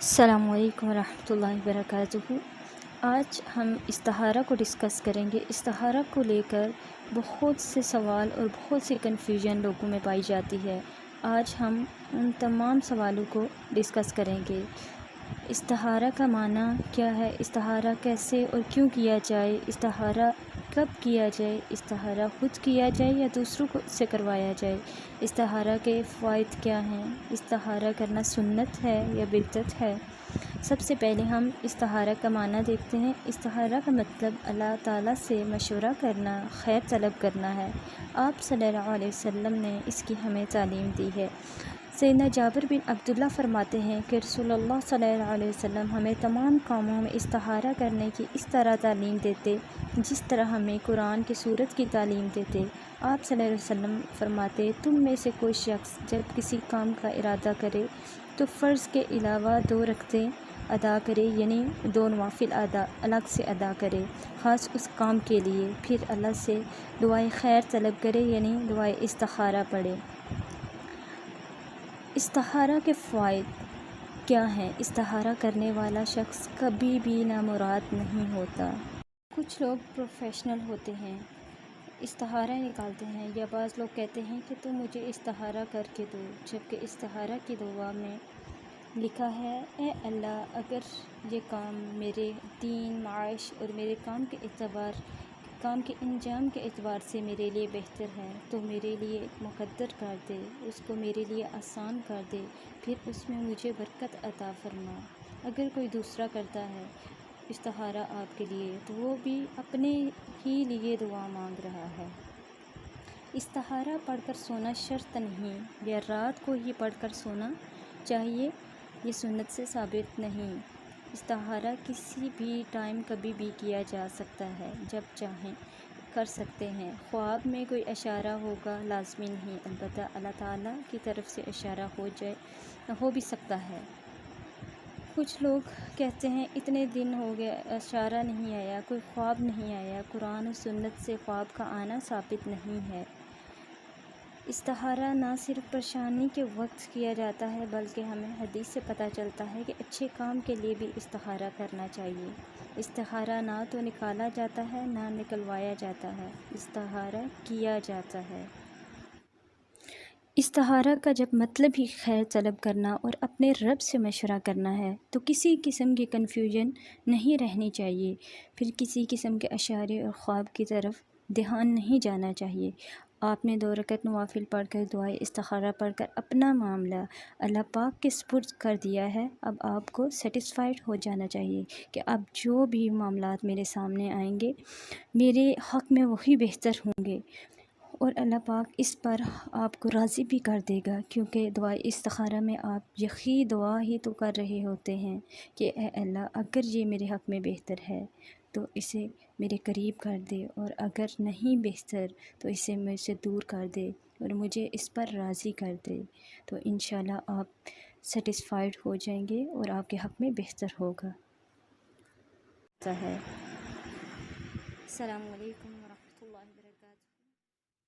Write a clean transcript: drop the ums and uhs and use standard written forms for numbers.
السلام علیکم ورحمۃ اللہ وبرکاتہ۔ آج ہم استخارہ کو ڈسکس کریں گے۔ استخارہ کو لے کر بہت سے سوال اور بہت سی کنفیوژن لوگوں میں پائی جاتی ہے۔ آج ہم ان تمام سوالوں کو ڈسکس کریں گے۔ استخارہ کا معنی کیا ہے، استخارہ کیسے اور کیوں کیا جائے، استخارہ کب کیا جائے، استخارہ خود کیا جائے یا دوسروں کو سے کروایا جائے، استخارہ کے فوائد کیا ہیں، استخارہ کرنا سنت ہے یا بدعت ہے۔ سب سے پہلے ہم استخارہ کا معنی دیکھتے ہیں۔ استخارہ کا مطلب اللہ تعالیٰ سے مشورہ کرنا، خیر طلب کرنا ہے۔ آپ صلی اللہ علیہ وسلم نے اس کی ہمیں تعلیم دی ہے۔ سیدنا جابر بن عبداللہ فرماتے ہیں کہ رسول اللہ صلی اللہ علیہ وسلم ہمیں تمام کاموں میں استخارہ کرنے کی اس طرح تعلیم دیتے جس طرح ہمیں قرآن کی سورت کی تعلیم دیتے۔ آپ صلی اللہ علیہ وسلم فرماتے، تم میں سے کوئی شخص جب کسی کام کا ارادہ کرے تو فرض کے علاوہ 2 رکعتیں ادا کرے، یعنی 2 نوافل الگ سے ادا کرے خاص اس کام کے لیے، پھر اللہ سے دعائے خیر طلب کرے، یعنی دعائے استخارہ پڑھے۔ استخارہ کے فوائد کیا ہیں؟ استخارہ کرنے والا شخص کبھی بھی نامراد نہیں ہوتا۔ کچھ لوگ پروفیشنل ہوتے ہیں، استخارہ نکالتے ہیں، یا بعض لوگ کہتے ہیں کہ تم مجھے استخارہ کر کے دو، جبکہ استخارہ کی دعا میں لکھا ہے، اے اللہ، اگر یہ کام میرے دین، معاش اور میرے کام کے انجام کے اعتبار سے میرے لیے بہتر ہے تو میرے لیے مقدر کر دے، اس کو میرے لیے آسان کر دے، پھر اس میں مجھے برکت عطا فرما۔ اگر کوئی دوسرا کرتا ہے استخارہ آپ کے لیے تو وہ بھی اپنے ہی لیے دعا مانگ رہا ہے۔ استخارہ پڑھ کر سونا شرط نہیں، یا رات کو ہی پڑھ کر سونا چاہیے، یہ سنت سے ثابت نہیں۔ استخارہ کسی بھی ٹائم کبھی بھی کیا جا سکتا ہے، جب چاہیں کر سکتے ہیں۔ خواب میں کوئی اشارہ ہوگا لازمی نہیں، البتہ اللہ تعالیٰ کی طرف سے اشارہ ہو بھی سکتا ہے۔ کچھ لوگ کہتے ہیں اتنے دن ہو گئے اشارہ نہیں آیا، کوئی خواب نہیں آیا، قرآن و سنت سے خواب کا آنا ثابت نہیں ہے۔ استخارہ نہ صرف پریشانی کے وقت کیا جاتا ہے بلکہ ہمیں حدیث سے پتہ چلتا ہے کہ اچھے کام کے لیے بھی استخارہ کرنا چاہیے۔ استخارہ نہ تو نکالا جاتا ہے نہ نکلوایا جاتا ہے، استخارہ کیا جاتا ہے۔ استخارہ کا جب مطلب ہی خیر طلب کرنا اور اپنے رب سے مشورہ کرنا ہے تو کسی قسم کی کنفیوژن نہیں رہنی چاہیے، پھر کسی قسم کے اشارے اور خواب کی طرف دھیان نہیں جانا چاہیے۔ آپ نے 2 رکعت نوافل پڑھ کر دعائے استخارہ پڑھ کر اپنا معاملہ اللہ پاک کے سپرد کر دیا ہے۔ اب آپ کو سیٹسفائیڈ ہو جانا چاہیے کہ اب جو بھی معاملات میرے سامنے آئیں گے میرے حق میں وہی بہتر ہوں گے، اور اللہ پاک اس پر آپ کو راضی بھی کر دے گا، کیونکہ دعائے استخارہ میں آپ یہی دعا ہی تو کر رہے ہوتے ہیں کہ اے اللہ، اگر یہ میرے حق میں بہتر ہے تو اسے میرے قریب کر دے، اور اگر نہیں بہتر تو اسے مجھ سے دور کر دے اور مجھے اس پر راضی کر دے، تو انشاءاللہ آپ سیٹسفائیڈ ہو جائیں گے اور آپ کے حق میں بہتر ہوگا۔ السلام علیکم۔